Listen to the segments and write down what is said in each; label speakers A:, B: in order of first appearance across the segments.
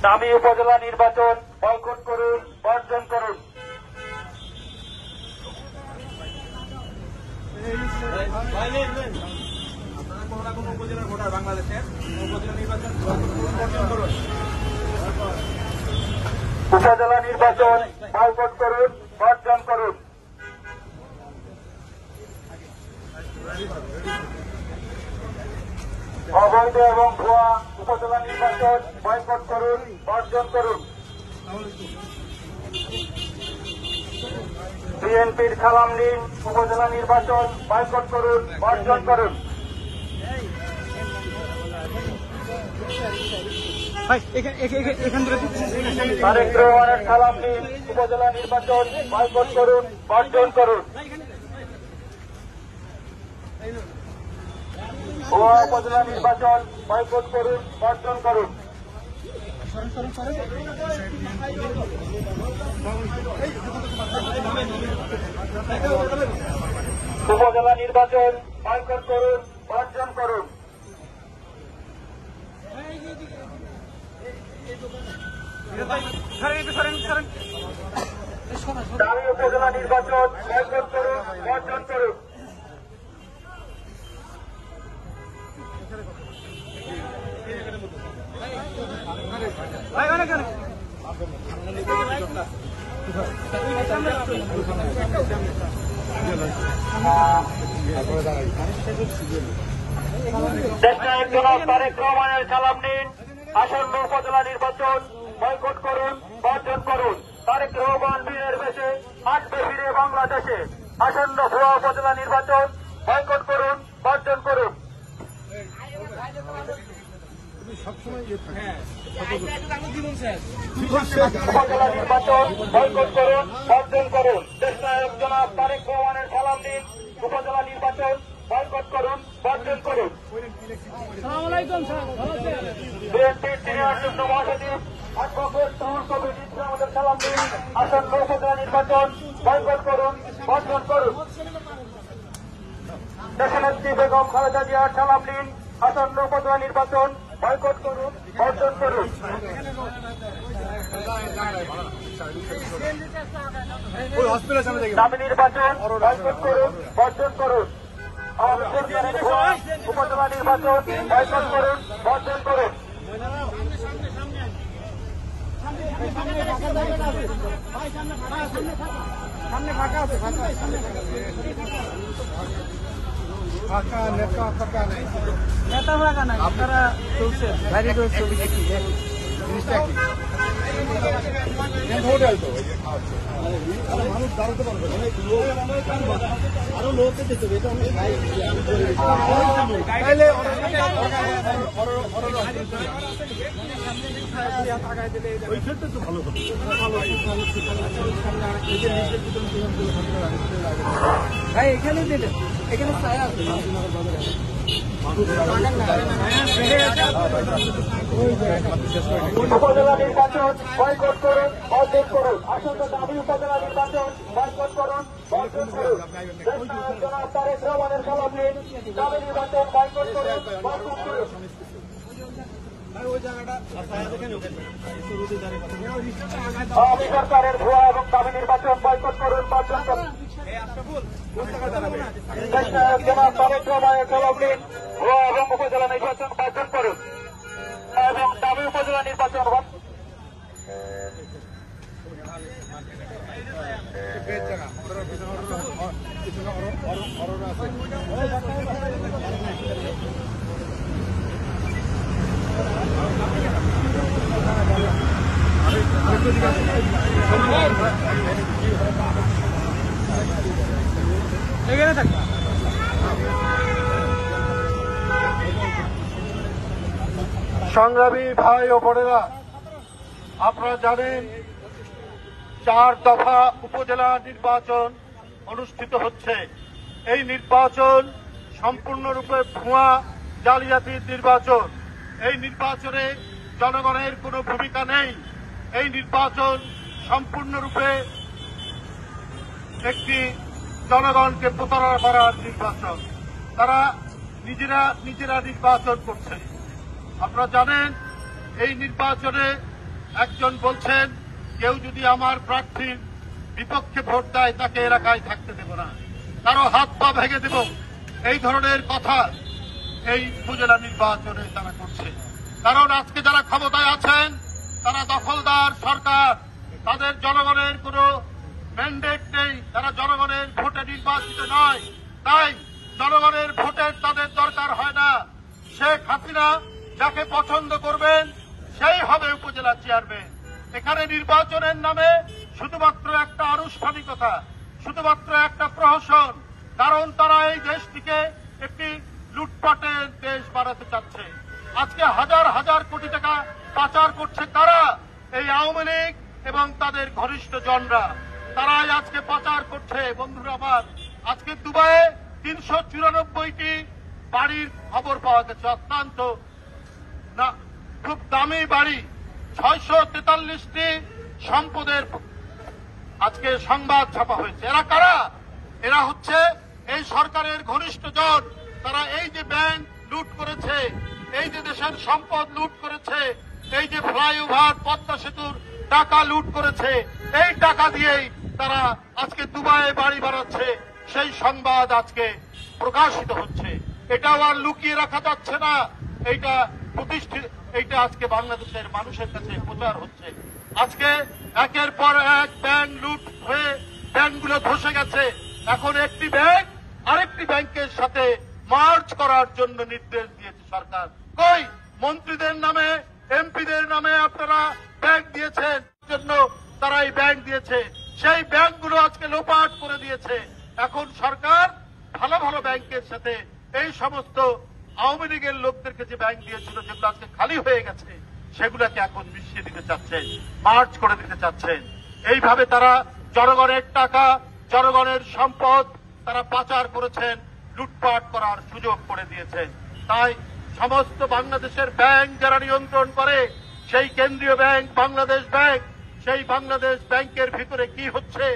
A: দামি উপজেলা নির্বাচন বয়কট করুন, বর্জন করুন।
B: উপজেলার ভোটার বাংলাদেশের উপজেলা নির্বাচন বর্জন করুন।
A: উপজেলা নির্বাচন বয়কট করুন, বর্জন করুন। অবৈধ এবং ভুয়া উপজেলা নির্বাচন বয়কট করুন, বর্জন করুন। বিএনপির সালাম নিন, উপজেলা নির্বাচন বয়কট করুন, বর্জন করুন। তারেক রহমানের সালাম নিন, উপজেলা নির্বাচন বয়কট করুন, বর্জন করুন। ভুয়া উপজেলা নির্বাচন বয়কট করুন, বর্জন করুন। উপজেলা নির্বাচন বয়কট করুন, বর্জন করুন। দামি উপজেলা নির্বাচন বয়কট করুন, বর্জন করুন। দেশনায়ক জনাব তারেক রহমানের সালাম নিন, আসন্ন উপজেলা নির্বাচন বয়কট করুন, বর্জন করুন। তারেক রহমান বীরের বেশে হাঁটবে ফিরে বাংলাদেশে, আসন্ন ভুয়া উপজেলা নির্বাচন বয়কট করুন, বর্জন করুন। উপজেলা নির্বাচন বয়কট করুন, বর্জন করুন। দেশনায়ক জনাব তারেক রহমানের সালাম নিন, উপজেলা নির্বাচন বয়কট করুন, বর্জন করুন। বিএনপির সিনিয়র যুগ্ম মহাসচিব অ্যাডভোকেট তরুণ কবির ইসলামের সালাম নিন, আসন্ন উপজেলা নির্বাচন বয়কট করুন, বর্জন করুন। দেশনেত্রী বেগম খালেদা জিয়ার সালাম নিন, আসন্ন উপজেলা নির্বাচন বয়কট করুন, বর্জন করুন। দামি নির্বাচন বয়কট করুন, বর্জন করুন। উপজেলা নির্বাচন বয়কট করুন, বর্জন করুন।
B: সামনে ফাঁকা আছে, নেতা ফাঁকা নাই, আপনারা চলছে বাইরে ছবি দেখি জিনিসটা কি হোটেল তো মানুষ দাঁড়াতে পারবে আরো লোক ভাই এখানে দিলেন, এখানে ছায়া আছে।
A: উপজেলা নির্বাচন বয়কট করুন, বর্জন করুন। আসন্ন দাবি উপজেলা নির্বাচন বয়কট করুন, বর্জন করুন। জনাব তারেক রহমানের সালাম নিন, দাবি নির্বাচন বয়কট করুন, বর্জন করুন। আওয়ামী সরকারের ভুয়া এবং দাবি নির্বাচন বয়কট করুন, বর্জন করুন। জনাব তারেক রহমানের সালাম নিন, ভুয়া এবং উপজেলা নির্বাচন বর্জন করুন এবং দাবি উপজেলা নির্বাচন
B: এখানে থাকবে।
A: সংগ্রামী ভাই ও বোনেরা, আপনারা জানেন 4 দফা উপজেলা নির্বাচন অনুষ্ঠিত হচ্ছে। এই নির্বাচন সম্পূর্ণরূপে ভুয়া জালিয়াতির নির্বাচন। এই নির্বাচনে জনগণের কোনো ভূমিকা নেই। এই নির্বাচন সম্পূর্ণরূপে একটি জনগণকে প্রতারণা করার নির্বাচন। তারা নিজেরা নির্বাচন করছে।
C: আপনারা জানেন এই নির্বাচনে একজন বলছেন কেউ যদি আমার প্রার্থীর বিপক্ষে ভোট দেয় তাকে এলাকায় থাকতে দেব না, কারো হাত পা ভেঙে দেব, এই ধরনের কথা এই উপজেলা নির্বাচনে তারা করছে। কারণ আজকে যারা ক্ষমতায় আছেন তারা দখলদার সরকার, তাদের জনগণের কোনো ম্যান্ডেট নেই, তারা জনগণের ভোটে নির্বাচিত নয়, তাই জনগণের ভোটের তাদের দরকার হয় না। শেখ হাসিনা যাকে পছন্দ করবেন সেই হবে উপজেলা চেয়ারম্যান। এখানে নির্বাচনের নামে শুধুমাত্র একটা আনুষ্ঠানিকতা, শুধুমাত্র একটা প্রহসন, কারণ তারা এই দেশটিকে একটি লুটপাটের দেশ বানাতে চাচ্ছে। আজকে হাজার হাজার কোটি টাকা পাচার করছে তারা, এই আওয়ামী লীগ এবং তাদের ঘনিষ্ঠ জনরা, তারাই আজকে পাচার করছে। বন্ধুরা আমার, আজকে দুবাইয়ে 394টি বাড়ির খবর পাওয়া গেছে, অত্যন্ত না খুব দামি বাড়ি, 643টি সম্পদের আজকে সংবাদ ছাপা হয়েছে। এরা কারা? এরা হচ্ছে এই সরকারের ঘনিষ্ঠ জন। তারা এই যে ব্যাংক লুট করেছে, এই যে দেশের সম্পদ লুট করেছে, এই যে ফ্লাইওভার পদ্মা সেতুর টাকা লুট করেছে, এই টাকা দিয়েই তারা আজকে দুবাইয়ে বাড়ি বানাচ্ছে, সেই সংবাদ আজকে প্রকাশিত হচ্ছে। এটাও আর লুকিয়ে রাখা যাচ্ছে না, এইটা প্রতিষ্ঠিত, এইটা আজকে বাংলাদেশের মানুষের কাছে প্রচার হচ্ছে। আজকে একের পর এক ব্যাংক লুট হয়ে ব্যাংকগুলো ধসে গেছে। এখন একটি ব্যাংক আরেকটি ব্যাংকের সাথে মার্জ করার জন্য নির্দেশ দিয়েছে সরকার। কই মন্ত্রীদের নামে, এমপিদের নামে আপনারা ব্যাংক দিয়েছেন, জন্য তারা এই ব্যাংক দিয়েছে, সেই ব্যাংকগুলো আজকে লোপাট করে দিয়েছে। এখন সরকার ভালো ভালো ব্যাংকের সাথে এই সমস্ত আওয়ামী লীগের লোকদেরকে যে ব্যাংক দিয়েছিল, যেগুলো আজকে খালি হয়ে গেছে, সেগুলোকে এখন মিশিয়ে দিতে চাচ্ছেন, মার্জ করে দিতে চাচ্ছেন। এইভাবে তারা জনগণের টাকা, জনগণের সম্পদ তারা পাচার করেছেন, লুটপাট করার সুযোগ করে দিয়েছেন। তাই সমস্ত বাংলাদেশের ব্যাংক যারা নিয়ন্ত্রণ করে, সেই কেন্দ্রীয় ব্যাংক বাংলাদেশ ব্যাংক, সেই বাংলাদেশ ব্যাংকের ভিতরে কি হচ্ছে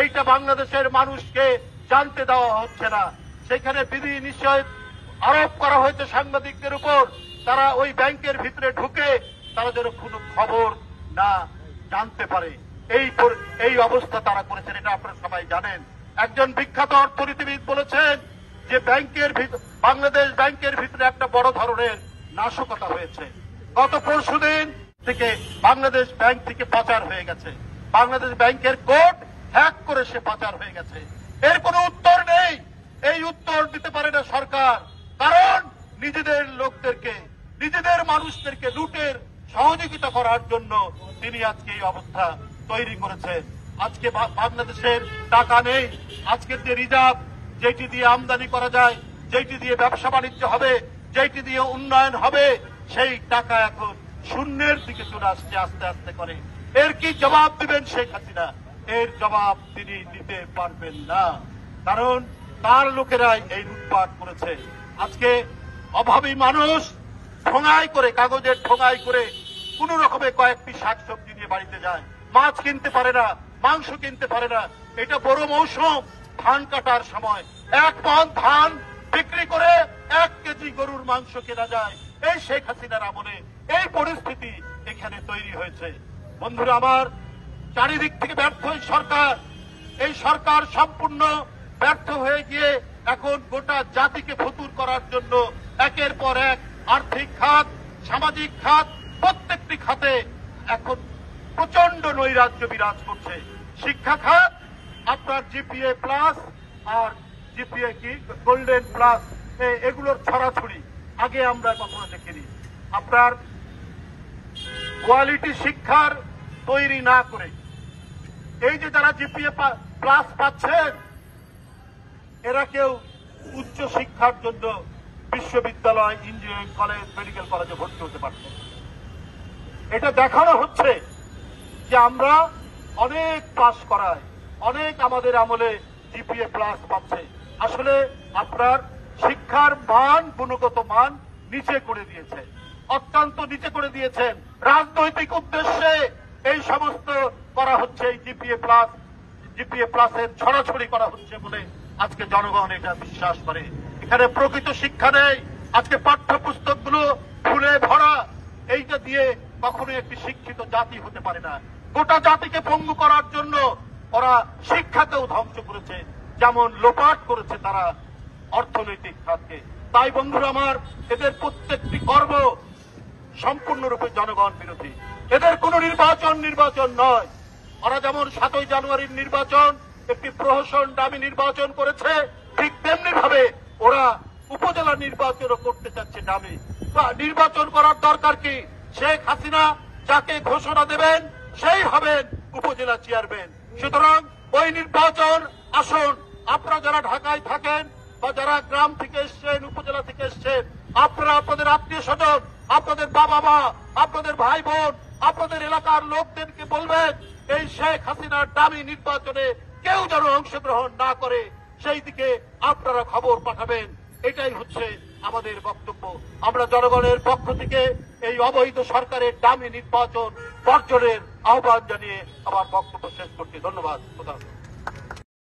C: এইটা বাংলাদেশের মানুষকে জানতে দেওয়া হচ্ছে না। সেখানে বিধি নিষেধ আরোপ করা হয়েছে সাংবাদিকদের উপর, তারা ওই ব্যাংকের ভিতরে ঢুকে তারা যেন কোনো খবর না জানতে পারে, এই অবস্থা তারা করেছেন। এটা আপনারা সবাই জানেন। একজন বিখ্যাত অর্থনীতিবিদ বলেছেন যে বাংলাদেশ ব্যাংকের ভিতরে একটা বড় ধরনের নাশকতা হয়েছে। গত পরশুদিন থেকে বাংলাদেশ ব্যাংক থেকে পাচার হয়ে গেছে, বাংলাদেশ ব্যাংকের কোড হ্যাক করে সে পাচার হয়ে গেছে। এর কোনো উত্তর নেই, এই উত্তর দিতে পারে না সরকার, কারণ নিজেদের লোকদেরকে, নিজেদের মানুষদেরকে লুটের সহযোগিতা করার জন্য তিনি আজকে এই অবস্থা তৈরি করেছেন। আজকে বাংলাদেশের টাকা নেই, আজকের যে রিজার্ভ, যেটি দিয়ে আমদানি করা যায়, যেটি দিয়ে ব্যবসা বাণিজ্য হবে, যেটি দিয়ে উন্নয়ন হবে, সেই টাকা এখন শূন্যের দিকে চলে আসছে আস্তে আস্তে করে। এর কি জবাব দিবেন শেখ হাসিনা? এর জবাব তিনি দিতে পারবেন না, কারণ তার লোকেরাই এই লুটপাট করেছে। আজকে অভাবী মানুষ ঠোঙাই করে, কাগজের ঠোঙাই করে কোন রকমে কয়েকটি শাকসবজি নিয়ে বাড়িতে যায়, মাছ কিনতে পারে না, মাংস কিনতে পারে না। এটা বড় মৌসুম, ধান কাটার সময় 1 মণ ধান বিক্রি করে 1 কেজি গরুর মাংস কেনা যায়। এই শেখ হাসিনার আমলে এই পরিস্থিতি এখানে তৈরি হয়েছে। বন্ধুরা আমার, চারিদিক থেকে ব্যর্থ এই সরকার, এই সরকার সম্পূর্ণ ব্যর্থ হয়ে গিয়ে এখন গোটা জাতিকে ফতুর করার জন্য একের পর এক আর্থিক খাত, সামাজিক খাত, প্রত্যেকটি খাতে এখন প্রচন্ড নৈরাজ্য বিরাজ করছে। শিক্ষা খাত, আপনার জিপিএ প্লাস আর জিপিএ কি গোল্ডেন প্লাস, এগুলোর ছড়াছড়ি আগে আমরা কখনো দেখিনি। আপনার কোয়ালিটি শিক্ষার তৈরি না করে এই যে যারা জিপিএ প্লাস পাচ্ছেন, এরা কেউ উচ্চ শিক্ষার জন্য বিশ্ববিদ্যালয়, ইঞ্জিনিয়ারিং কলেজ, মেডিকেল কলেজে ভর্তি হতে পারছে। এটা দেখানো হচ্ছে যে আমরা অনেক পাস করায়, অনেক আমাদের আমলে জিপিএ প্লাস পাচ্ছে। আসলে আপনার শিক্ষার মান, গুণগত মান নিচে করে দিয়েছে, অত্যন্ত নিচে করে দিয়েছেন। রাজনৈতিক উদ্দেশ্যে এই সমস্ত করা হচ্ছে, এই জিপিএ প্লাসের ছড়াছড়ি করা হচ্ছে বলে আজকে জনগণ এটা বিশ্বাস করে। এখানে প্রকৃত শিক্ষা নেই। আজকে পাঠ্যপুস্তকগুলো ফুলে ভরা, দিয়ে কখনোই একটি শিক্ষিত জাতি হতে পারে না। গোটা জাতিকে পঙ্গু করার জন্য ওরা শিক্ষাকেও ধ্বংস করেছে, যেমন লোপাট করেছে তারা অর্থনৈতিক খাতকে। তাই বন্ধুরা আমার, এদের প্রত্যেকটি কর্ম সম্পূর্ণরূপে জনগণ বিরোধী। এদের কোন নির্বাচন নয়। ওরা যেমন 7ই জানুয়ারির নির্বাচন একটি প্রহসন দামি নির্বাচন করেছে, ঠিক তেমনি ভাবে ওরা উপজেলা নির্বাচনও করতে চাচ্ছে দামি। নির্বাচন করার দরকার কি? শেখ হাসিনা যাকে ঘোষণা দেবেন সেই হবেন উপজেলা চেয়ারম্যান। সুতরাং ওই নির্বাচন আসুন, আপনারা যারা ঢাকায় থাকেন বা যারা গ্রাম থেকে এসছেন, উপজেলা থেকে এসছেন, আপনারা আপনাদের আত্মীয় স্বজন, আপনাদের বাবা মা, আপনাদের ভাই বোন, আপনাদের এলাকার লোকদেরকে বলবেন এই শেখ হাসিনার দামি নির্বাচনে কেউ যেন অংশগ্রহণ না করে, সেই দিকে আপনারা খবর পাঠাবেন। এটাই হচ্ছে আমাদের বক্তব্য। আমরা জনগণের পক্ষ থেকে এই অবৈধ সরকারের দামি নির্বাচন বর্জনের আহ্বান জানিয়ে আমার বক্তব্য শেষ করছি। ধন্যবাদ।